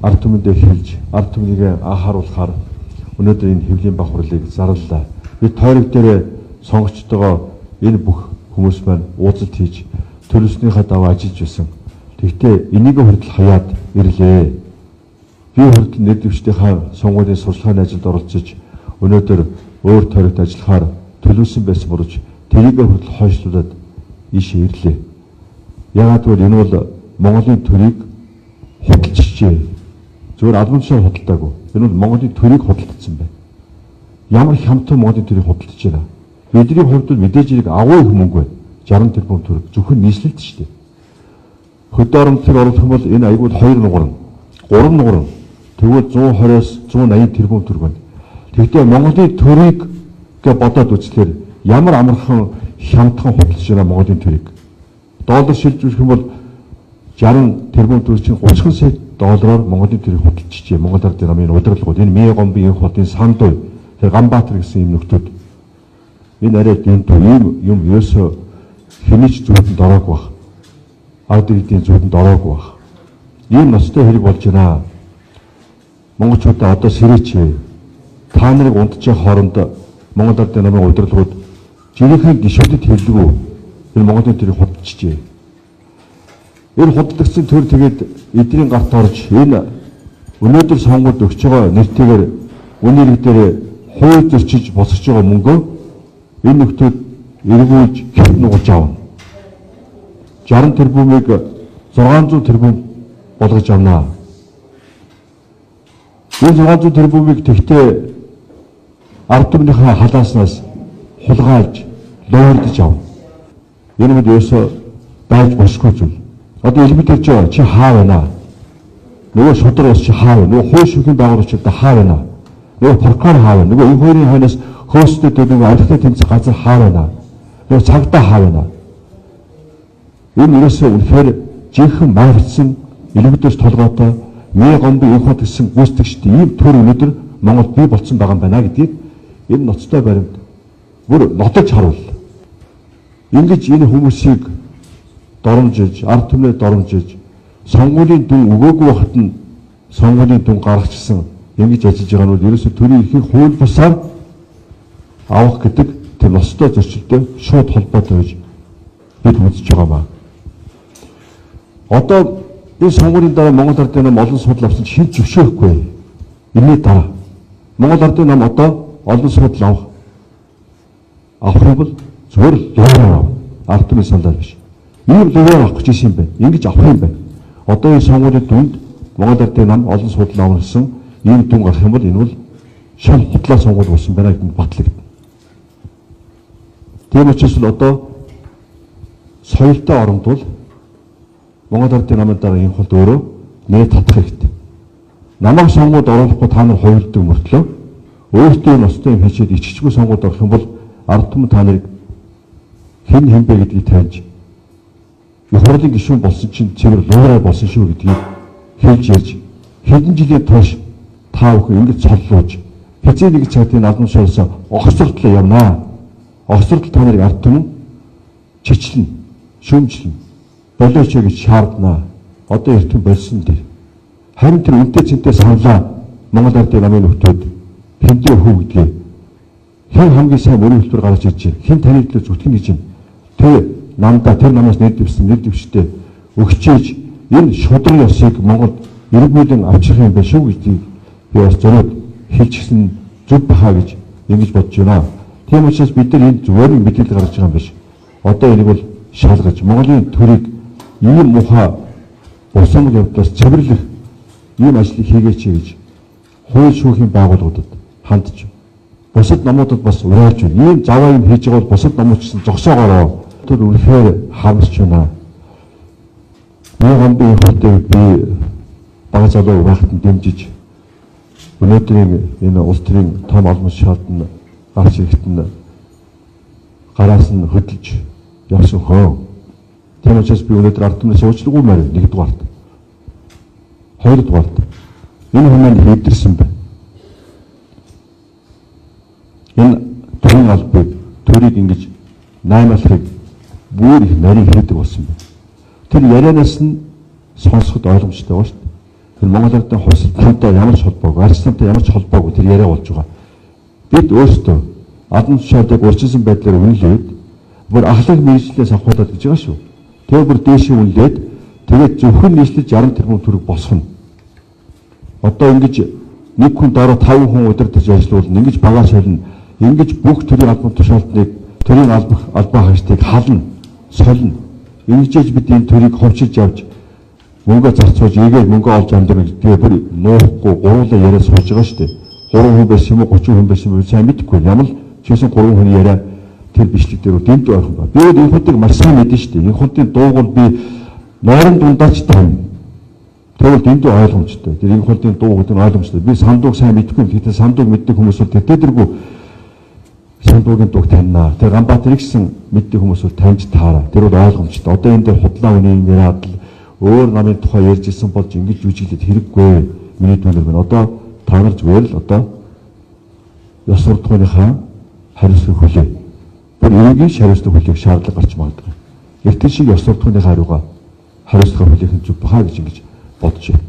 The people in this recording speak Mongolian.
ард түмэндээ хэлж, ард түмнийг анхааруулахаар өнөөдөр энэ хэвлийн баг хурлыг зарлалаа. Би тойрог дээр сонгогчдогоо энэ бүх хүмүүс маань уулзалт хийж төрөлснийхаа даваа ажиллаж байсан. Тэгвэл энийг хүртэл хаяад ирлээ. Би хүртэл нэр дэвшдийнхаа сонгуулийн сурчлагын ажилд оролцож өнөөдөр өөр тойрогт ажиллахаар төлөвлөсөн байсан боловч тэрийг хүртэл хойшлуулад ийшээ ирлээ. Яагаад гэвэл энэ бол Монголын төрийг худалчжээ. Зөвхөн албанчаар худалдаагүй. Энэ бол Монголын төрийг худалдсан байна. Ямар хямдхан Монголын төрийг худалдаж байна. Бидний хувьд мэдээж хэрэг агуу их мөнгө байна. 60 тэрбум төгрөг зөвхөн нийслэлд шүү дээ. Хөдөө оронтыг оруулах юм бол энэ аягуул 2 нугарна. 3 нугарна. Тэгвэл 120-оос 180 тэрбум төгрөг байна. Тэгвэл Монголын төрийг бодоод үзлээр ямар амархан хямдхан худалдаж байна Монголын төрийг. Доллар шилжүүлэх юм бол 60 тэрбум төгрөг чинь 30 сая доллараар Монголын төрийг худалдчихжээ. Монгол ардын намын удирдлагууд энэ Мие гомбын их хотын Сандуй, тэр Ганбаатар гэсэн юм нөхдүүд энэ арай дэнд юм ерөөсөө хинэж зүудэнд ороогүй баг. Ард иргэдийн зүудэнд ороогүй баг. Ийм ностой хэрэг болж байна. Монголчуудаа одоо сэрээч. Та нарыг унтчих хооронд Монгол ардын намын удирдлагууд жинхэнэ гишүүдэд хэллэггүй. Энэ Монголын төрийг худалдчихжээ. Энэ худалдагдсан төр тэгээд эдний гарт орж энэ өнөөдөр сонгуульд өгч байгаа нэртэйгээр үнэ иргэдээр хууль зөрчиж босгож байгаа мөнгөө энэ нөхдүүд эргүүлж хэд нугаж авна. 60 тэрбумыг 600 тэрбум болгож авнаа. Энэ 600 тэрбумыг тэгтээ ард түмнийхээ халааснаас хулгайлж луурдж авна. Энэ мэд ерөөсөө байж босгүй зүйл. Одоо элементэр чи хаа байна? Нөгөө шудраг ус чи хаа вэ? Нөгөө хууль шүүхийн байгуулагчдаа хаа байна? Нөгөө прокурор хаа вэ? Нөгөө энэ хоёрын хойноос хөөсдөд нөгөө архитект тэмцэх газар хаа байна? Нөгөө цагдаа хаа байна? Энэ ерөөсөө үнэхээр жинхэнэ майрцсан элементэрс толгойтой Мие гомбын их хот гэсэн гүйцэтгэгчд ийм төр өнөөдөр Монголд бий болсон байгаа юм байна гэдгийг энэ ноцтой баримт бүр нотож харуул. Ингэж энэ хүмүүсийг доромжилж, ард түмнээ доромжилж, сонгуулийн дүн өгөөгүй байхад нь сонгуулийн дүн гаргачихсан ингэж ажиллаж байгаа нь бол ерөөсөө төрийн эрхийг хууль бусаар авах гэдэг тэр ностой зөрчилтэй шууд холбоотой гэж бид үзэж байгаа маа. Одоо энэ сонгуулийн дараа Монгол ардын нам олон судал авсан чинь зөвшөөрөхгүй. Энэний дараа Монгол ардын нам одоо олон судал авах юм бол зөвхөн луваар ард түмний саналаар биш. Ийм луваар авах гэж юм байна. Ингэж авах юм байна. Одоо энэ сонгуулийн дүнд Монгол ардын нам олон судал авах гэсэн ийм дүн гарах юм бол энэ бол шал худлаа сонгуул болсон байна гэдэг батлагдана. Тийм учраас л одоо соёлтой оронд бол Монгол ардын намын дараа энэ хулд өөрөө нэр татах хэрэгтэй. Намайг сонгуульд оруулахгүй та нар хувилдаг мөртлөө өөртөө ностой юм хийчихэд иччихгүй сонгуульд орох юм бол ард түмэн та нарыг хэн бэ гэдгийг таньж их хурлын гишүүн болсон чинь цэвэр луурай болсон шүү гэдгийг хэлж ярьж хэдэн жилийн турш та бүхэн ингэж цоллууж хэзээ нэг цагтын албан суурьсаа огцортлоо явнаа. Огцортол та нарыг ард түмэн чичлэн, шүүмжлэн болооч гэж шаарднаа. Одоо эртхэн болсон дээ. Харин тэр үнтэй цэнтэй саналаа Монгол ардын намын нөхдүүд хэмдээ хүү гэдгийг хэн хамгийн сайн мөрийн хэлбэр гаргаж ирж байна. Хэн таны төлөө зүтгэн гэж юм. Тэр намдаа тэр намаас нэр дэвштэй өгчээж энэ шудраг ёсыг Монгол иргэдийн авчрах юм байна шүү гэдгийг би бас зөвхөн хэлчихсэн зүг бахаа гэж ингэж бодож байна. Тийм учраас бид нар энэ зүгээр мэдээлэл гаргаж байгаа юм биш. Одоо энийг бол шалгаж Монголын төрийг ийм муухай босомл явдлаас цэвэрлэх ийм ажлыг хийгээч гэж хууль шүүхийн байгууллагуудад хандж бусад намуудад бас уриалж байна. Ийм заваа юм хийж байгаа бол бусад намууд ч гэсэн зогсоогоороо тэр үнэхээр харамсч байна. Мие гомбын их хотыг би бага залуу байхад нь дэмжиж өнөөдрийн энэ улс төрийн том олон шаардны гарч ирэхэд нь гараас нь хөдөлж явсан хөө. Тийм учраас би өнөөдөр ард түмнээс уучлалгүй маар нэгдүгээрт. Хоёрдугаарт энэ хүмүүс хийдэрсэн байна. Энэ төрийн албыг төрийг ингэж наймаалахыг бүр их нарийн хийдэг болсон байна. Тэр ярианаас нь сонсоход ойлгомжтой байна шүү дээ. Тэр Монгол Ардын хувьсалтай ямар ч холбоогүй, арчсантай ямар ч холбоогүй тэр яриа болж байгаа. Бид өөрсдөө алан тушаалыг урьдчилсан байдлаар үнэлээд бүр ахлах мэргэжлээс авахудаад гэж байгаа шүү. Тэгээ бүр дээшээ үнэлээд тэгээд зөвхөн нийслэл 60 тэрбум төгрөг босгоно. Одоо ингэж нэг хүн дараа 5 хүн удирдах ажиллуулна, ингэж багаж солино, ингэж бүх төрлийн албан тушаалтныг төрийн албан хаагчдыг хална, солино. Ингэж бид энэ төрийг ховчилж авч мөнгө зарцуулж ийгээд мөнгө олж амдана гэдгээ бүр нуухгүй гурлаа яриа сууж байгаа шүү дээ. 3 хүн байсан юм уу 30 хүн байсан юм уу сайн мэдэхгүй. Ямар чийсэн 3 хүний яриа тэр бичлэг дээр дэмд ойрхон ба. Би энэ хүнтийг маш сайн мэдэн шүү дээ. Энэ хүнтийн дуугал би нойрон дундаач тань. Тэгвэл дэмд ойлгомжтой. Тэр энэ хүнтийн дуугал нь ойлгомжтой. Би сандууг сайн мэдэхгүй юм. Гэхдээ сандууг мэддэг хүмүүс бол тэдэргүй сандуугийн дууг таньнаа. Тэр Ганбаатар гэсэн мэддэг хүмүүс бол таньж таараа. Тэр бол ойлгомжтой. Одоо энэ дээр худлаа үний яриад өөр намын тухай ярьж ирсэн болж ингэж жүжиглээд хэрэггүй. Миний дүнээр байна. Одоо та нар зүгээр л одоо ёс суртахууныхаа хариуцлага хүлээ. Бүр энэгийн хариуцлага хүлээх шаардлага гарч магадгүй. Эртний шиг ёс суртахууныхаа хариуцлага хүлээх нь зүг бахаа гэж ингэж бодож байна.